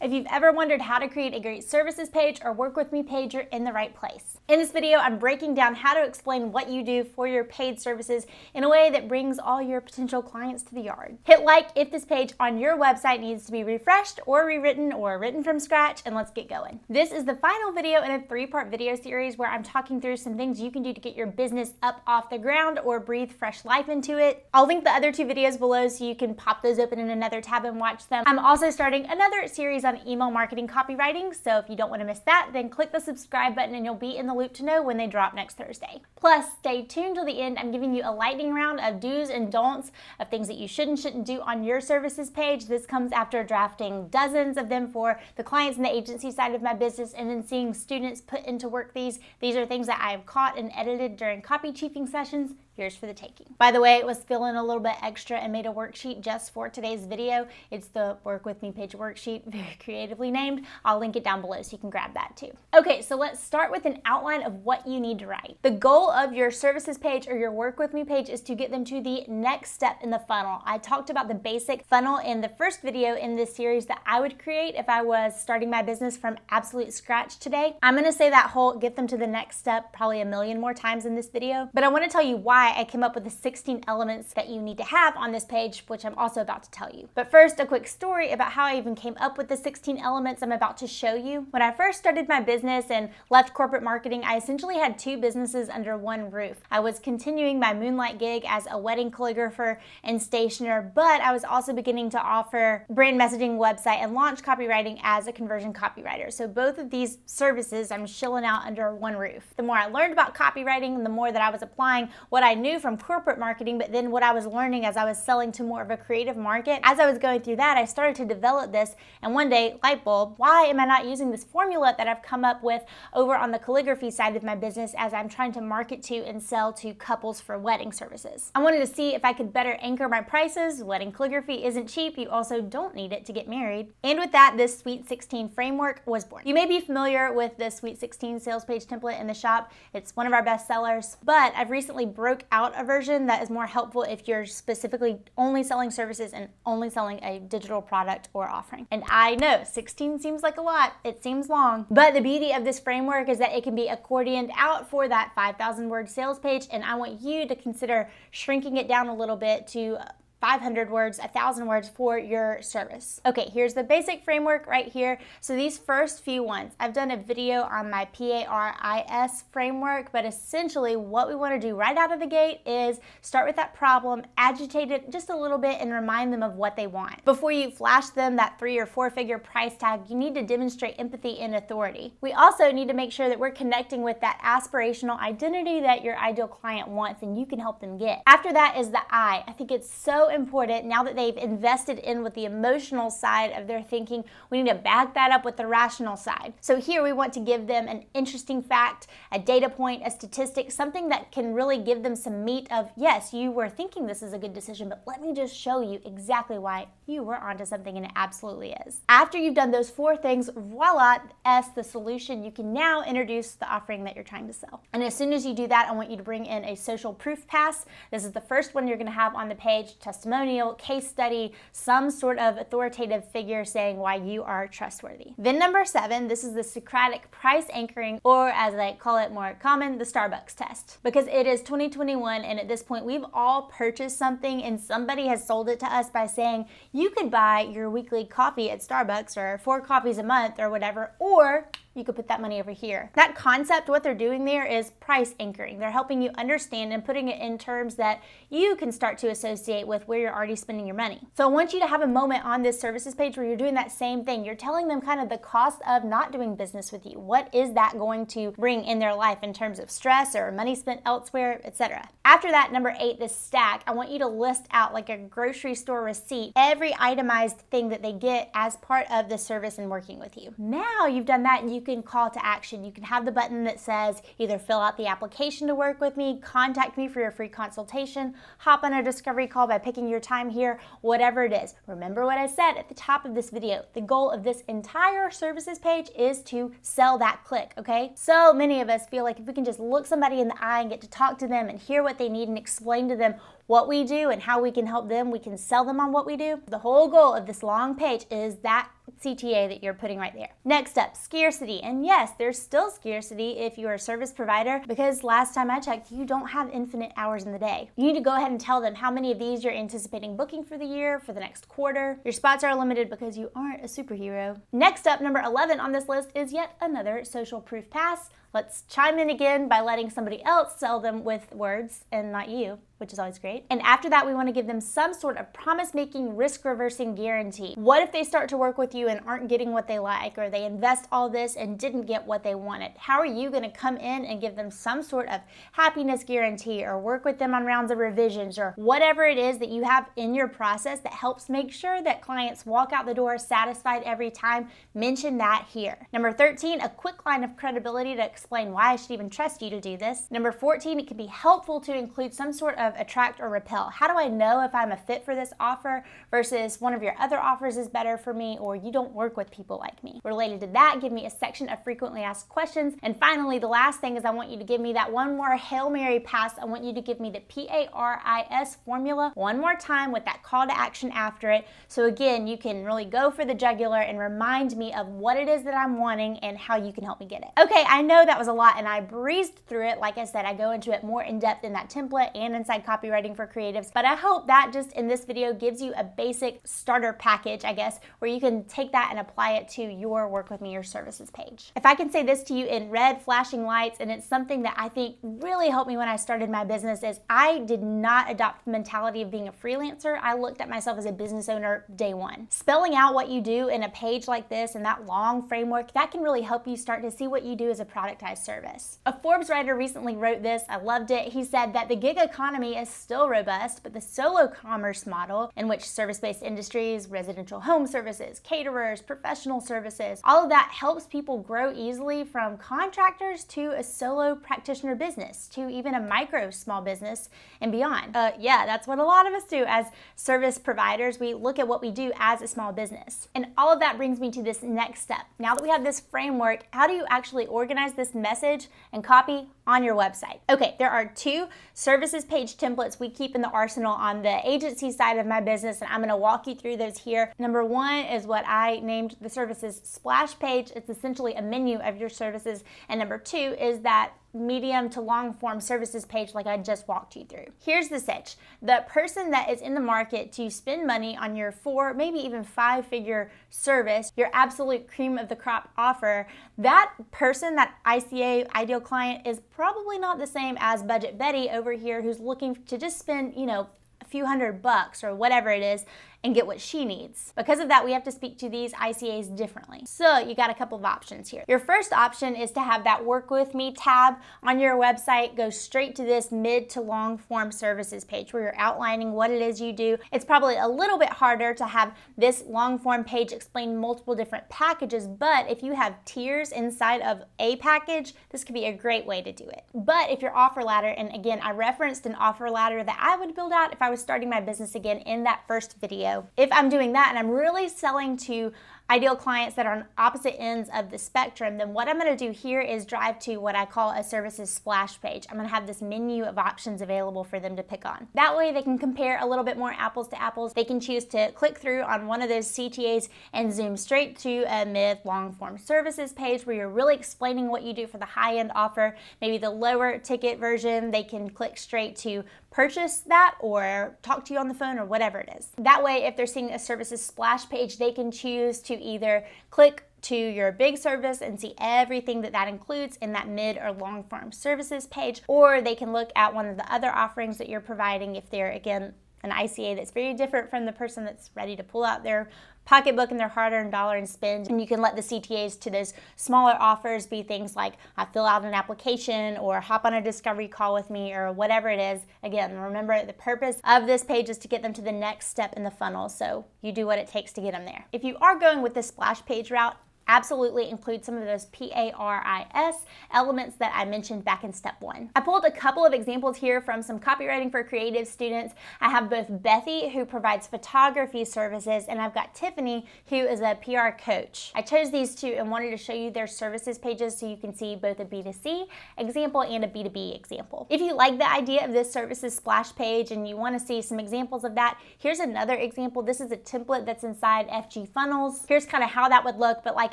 If you've ever wondered how to create a great services page or work with me page, you're in the right place. In this video, I'm breaking down how to explain what you do for your paid services in a way that brings all your potential clients to the yard. Hit like if this page on your website needs to be refreshed or rewritten or written from scratch, and let's get going. This is the final video in a 3-part video series where I'm talking through some things you can do to get your business up off the ground or breathe fresh life into it. I'll link the other 2 videos below so you can pop those open in another tab and watch them. I'm also starting another series on email marketing copywriting, so if you don't want to miss that, then click the subscribe button and you'll be in the loop to know when they drop next Thursday. Plus, stay tuned till the end. I'm giving you a lightning round of do's and don'ts of things that you should and shouldn't do on your services page. This comes after drafting dozens of them for the clients and the agency side of my business and then seeing students put into work these. These are things that I've caught and edited during copy chiefing sessions. Yours for the taking. By the way, it was feeling a little bit extra and made a worksheet just for today's video. It's the Work With Me page worksheet, very creatively named. I'll link it down below so you can grab that too. Okay, so let's start with an outline of what you need to write. The goal of your services page or your Work With Me page is to get them to the next step in the funnel. I talked about the basic funnel in the first video in this series that I would create if I was starting my business from absolute scratch today. I'm gonna say that whole get them to the next step probably a million more times in this video, but I wanna tell you why I came up with the 16 elements that you need to have on this page, which I'm also about to tell you. But first, a quick story about how I even came up with the 16 elements I'm about to show you. When I first started my business and left corporate marketing, I essentially had 2 businesses under one roof. I was continuing my moonlight gig as a wedding calligrapher and stationer, but I was also beginning to offer brand messaging, website, and launch copywriting as a conversion copywriter. So both of these services I'm shilling out under one roof. The more I learned about copywriting, the more that I was applying what I knew from corporate marketing, but then what I was learning as I was selling to more of a creative market. As I was going through that, I started to develop this, and one day, light bulb, why am I not using this formula that I've come up with over on the calligraphy side of my business as I'm trying to market to and sell to couples for wedding services? I wanted to see if I could better anchor my prices. Wedding calligraphy isn't cheap. You also don't need it to get married. And with that, this Sweet 16 framework was born. You may be familiar with the Sweet 16 sales page template in the shop. It's one of our best sellers, but I've recently broke out a version that is more helpful if you're specifically only selling services and only selling a digital product or offering. And I know 16 seems like a lot, it seems long, but the beauty of this framework is that it can be accordioned out for that 5,000 word sales page, and I want you to consider shrinking it down a little bit to 500 words, 1,000 words for your service. Okay, here's the basic framework right here. So these first few ones, I've done a video on my PARIS framework, but essentially what we want to do right out of the gate is start with that problem, agitate it just a little bit, and remind them of what they want. Before you flash them that 3 or 4 figure price tag, you need to demonstrate empathy and authority. We also need to make sure that we're connecting with that aspirational identity that your ideal client wants and you can help them get. After that is the I. I think it's so important now that they've invested in with the emotional side of their thinking, we need to back that up with the rational side. So here we want to give them an interesting fact, a data point, a statistic, something that can really give them some meat of, yes, you were thinking this is a good decision, but let me just show you exactly why you were onto something, and it absolutely is. After you've done those 4 things, voila, S, the solution, you can now introduce the offering that you're trying to sell. And as soon as you do that, I want you to bring in a social proof pass. This is the first one you're gonna have on the page, testimonial, case study, some sort of authoritative figure saying why you are trustworthy. Then number 7, this is the Socratic price anchoring, or as I call it more common, the Starbucks test. Because it is 2021, and at this point we've all purchased something and somebody has sold it to us by saying, you could buy your weekly coffee at Starbucks or 4 coffees a month or whatever, or you could put that money over here. That concept, what they're doing there is price anchoring. They're helping you understand and putting it in terms that you can start to associate with where you're already spending your money. So I want you to have a moment on this services page where you're doing that same thing. You're telling them kind of the cost of not doing business with you. What is that going to bring in their life in terms of stress or money spent elsewhere, etc. After that, number 8, this stack, I want you to list out like a grocery store receipt, every itemized thing that they get as part of the service and working with you. Now you've done that, and you can call to action. You can have the button that says either fill out the application to work with me, contact me for your free consultation, hop on a discovery call by picking your time here, whatever it is. Remember what I said at the top of this video. The goal of this entire services page is to sell that click, okay? So many of us feel like if we can just look somebody in the eye and get to talk to them and hear what they need and explain to them what we do and how we can help them, we can sell them on what we do. The whole goal of this long page is that CTA that you're putting right there. Next up, scarcity. And yes, there's still scarcity if you're a service provider, because last time I checked, you don't have infinite hours in the day. You need to go ahead and tell them how many of these you're anticipating booking for the year, for the next quarter. Your spots are limited because you aren't a superhero. Next up, number 11 on this list is yet another social proof pass. Let's chime in again by letting somebody else sell them with words and not you, which is always great. And after that, we want to give them some sort of promise-making, risk-reversing guarantee. What if they start to work with you and aren't getting what they like, or they invest all this and didn't get what they wanted? How are you going to come in and give them some sort of happiness guarantee, or work with them on rounds of revisions, or whatever it is that you have in your process that helps make sure that clients walk out the door satisfied every time? Mention that here. Number 13, a quick line of credibility to explain why I should even trust you to do this. Number 14, it can be helpful to include some sort of attract or repel. How do I know if I'm a fit for this offer versus one of your other offers is better for me, or you don't work with people like me? Related to that, give me a section of frequently asked questions. And finally, the last thing is I want you to give me that one more Hail Mary pass. I want you to give me the PARIS formula one more time with that call to action after it. So again, you can really go for the jugular and remind me of what it is that I'm wanting and how you can help me get it. Okay, I know that was a lot and I breezed through it. Like I said, I go into it more in depth in that template and inside Copywriting for Creatives, but I hope that just in this video gives you a basic starter package, I guess, where you can take that and apply it to your Work With Me, Your Services page. If I can say this to you in red flashing lights, and it's something that I think really helped me when I started my business, is I did not adopt the mentality of being a freelancer. I looked at myself as a business owner day one. Spelling out what you do in a page like this and that long framework, that can really help you start to see what you do as a productized service. A Forbes writer recently wrote this. I loved it. He said that the gig economy is still robust, but the solo commerce model, in which service-based industries, residential home services, caterers, professional services, all of that helps people grow easily from contractors to a solo practitioner business to even a micro small business and beyond. Yeah, that's what a lot of us do as service providers. We look at what we do as a small business. And all of that brings me to this next step. Now that we have this framework, how do you actually organize this message and copy on your website? Okay, there are two services page templates we keep in the arsenal on the agency side of my business, and I'm going to walk you through those here. Number one is what I named the services splash page. It's essentially a menu of your services. And number two is that medium to long form services page like I just walked you through. Here's the sitch. The person that is in the market to spend money on your 4, maybe even 5-figure service, your absolute cream of the crop offer, that person, that ICA, ideal client, is probably not the same as Budget Betty over here, who's looking to just spend, a few $100 or whatever it is and get what she needs. Because of that, we have to speak to these ICAs differently. So you got a couple of options here. Your first option is to have that Work With Me tab on your website go straight to this mid to long form services page where you're outlining what it is you do. It's probably a little bit harder to have this long form page explain multiple different packages, but if you have tiers inside of a package, this could be a great way to do it. But if your offer ladder, and again, I referenced an offer ladder that I would build out if I was starting my business again in that first video. If I'm doing that and I'm really selling to ideal clients that are on opposite ends of the spectrum, then what I'm going to do here is drive to what I call a services splash page. I'm going to have this menu of options available for them to pick on. That way they can compare a little bit more apples to apples. They can choose to click through on one of those CTAs and zoom straight to a mid-long form services page where you're really explaining what you do for the high-end offer. Maybe the lower ticket version, they can click straight to purchase that or talk to you on the phone or whatever it is. That way, if they're seeing a services splash page, they can choose to either click to your big service and see everything that includes in that mid or long form services page, or they can look at one of the other offerings that you're providing if they're, again, an ICA that's very different from the person that's ready to pull out their pocketbook and their hard-earned dollar and spend. And you can let the CTAs to those smaller offers be things like fill out an application or hop on a discovery call with me or whatever it is. Again, remember the purpose of this page is to get them to the next step in the funnel, so you do what it takes to get them there. If you are going with the splash page route, absolutely include some of those PARIS elements that I mentioned back in step 1. I pulled a couple of examples here from some Copywriting for Creative students. I have both Bethy, who provides photography services, and I've got Tiffany, who is a PR coach. I chose these two and wanted to show you their services pages so you can see both a B2C example and a B2B example. If you like the idea of this services splash page and you want to see some examples of that, here's another example. This is a template that's inside FG Funnels. Here's kind of how that would look, but like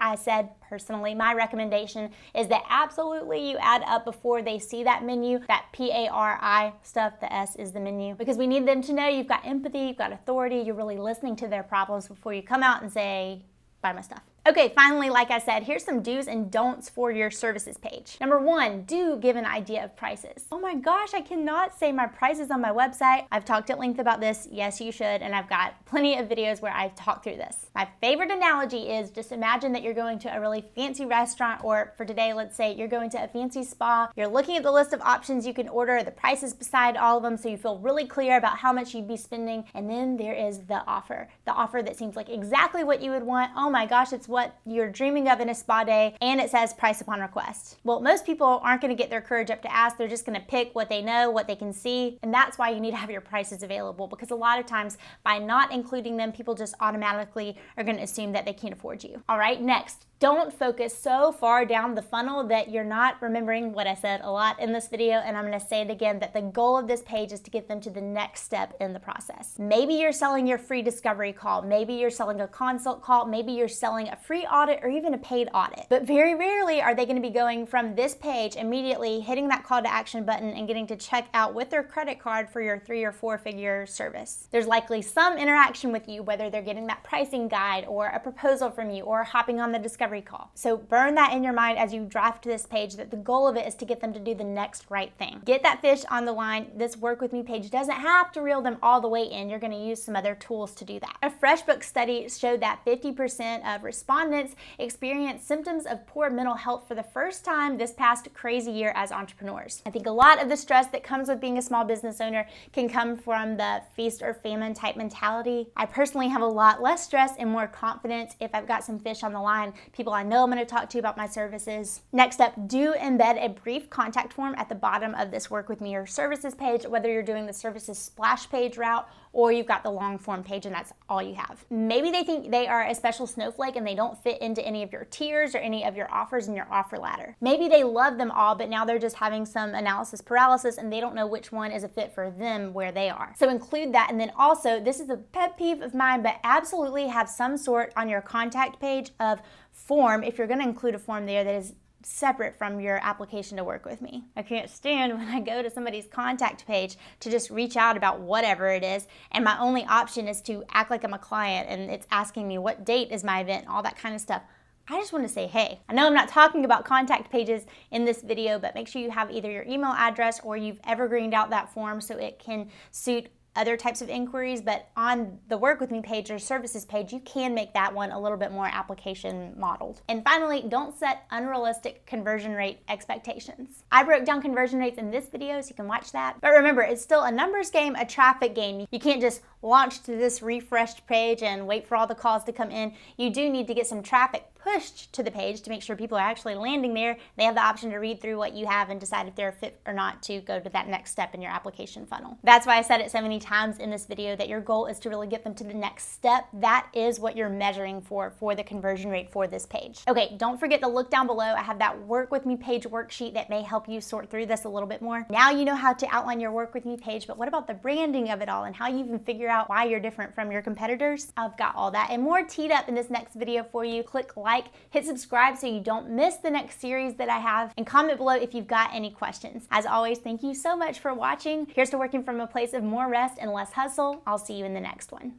I said, personally, my recommendation is that absolutely you add up before they see that menu, that PARI stuff, the S is the menu, because we need them to know you've got empathy, you've got authority, you're really listening to their problems before you come out and say, buy my stuff. Okay, finally, like I said, here's some do's and don'ts for your services page. Number 1, do give an idea of prices. Oh my gosh, I cannot say my prices on my website. I've talked at length about this. Yes, you should, and I've got plenty of videos where I talk through this. My favorite analogy is just imagine that you're going to a really fancy restaurant, or for today, let's say you're going to a fancy spa. You're looking at the list of options you can order, the prices beside all of them, so you feel really clear about how much you'd be spending, and then there is the offer that seems like exactly what you would want. Oh my gosh, it's what you're dreaming of in a spa day, and it says price upon request. Well, most people aren't going to get their courage up to ask. They're just going to pick what they know, what they can see, and that's why you need to have your prices available, because a lot of times by not including them, people just automatically are going to assume that they can't afford you. All right, next. Don't focus so far down the funnel that you're not remembering what I said a lot in this video, and I'm going to say it again, that the goal of this page is to get them to the next step in the process. Maybe you're selling your free discovery call, maybe you're selling a consult call, maybe you're selling a free audit or even a paid audit. But very rarely are they going to be going from this page immediately hitting that call to action button and getting to check out with their credit card for your 3 or 4 figure service. There's likely some interaction with you, whether they're getting that pricing guide or a proposal from you or hopping on the discovery call. So burn that in your mind as you draft this page, that the goal of it is to get them to do the next right thing. Get that fish on the line. This Work With Me page doesn't have to reel them all the way in. You're going to use some other tools to do that. A FreshBooks study showed that 50% of respondents experienced symptoms of poor mental health for the first time this past crazy year as entrepreneurs. I think a lot of the stress that comes with being a small business owner can come from the feast or famine type mentality. I personally have a lot less stress and more confidence if I've got some fish on the line, people I know I'm going to talk to you about my services. Next up, do embed a brief contact form at the bottom of this Work With Me or services page, whether you're doing the services splash page route or you've got the long form page and that's all you have. Maybe they think they are a special snowflake and they don't fit into any of your tiers or any of your offers in your offer ladder. Maybe they love them all, but now they're just having some analysis paralysis and they don't know which one is a fit for them where they are. So include that. And then also, this is a pet peeve of mine, but absolutely have some sort on your contact page of form, if you're going to include a form there that is separate from your application to work with me. I can't stand when I go to somebody's contact page to just reach out about whatever it is, and my only option is to act like I'm a client and it's asking me what date is my event, all that kind of stuff. I just want to say, hey, I know I'm not talking about contact pages in this video, but make sure you have either your email address or you've evergreened out that form so it can suit other types of inquiries, but on the Work With Me page or services page, you can make that one a little bit more application modeled. And finally, don't set unrealistic conversion rate expectations. I broke down conversion rates in this video, so you can watch that. But remember, it's still a numbers game, a traffic game. You can't just launch to this refreshed page and wait for all the calls to come in. You do need to get some traffic pushed to the page to make sure people are actually landing there. They have the option to read through what you have and decide if they're fit or not to go to that next step in your application funnel. That's why I said it so many times in this video that your goal is to really get them to the next step. That is what you're measuring for the conversion rate for this page. Okay, don't forget to look down below. I have that Work With Me page worksheet that may help you sort through this a little bit more. Now you know how to outline your Work With Me page, but what about the branding of it all and how you even figure out why you're different from your competitors? I've got all that and more teed up in this next video for you. Click like, hit subscribe so you don't miss the next series that I have, and comment below if you've got any questions. As always, thank you so much for watching. Here's to working from a place of more rest and less hustle. I'll see you in the next one.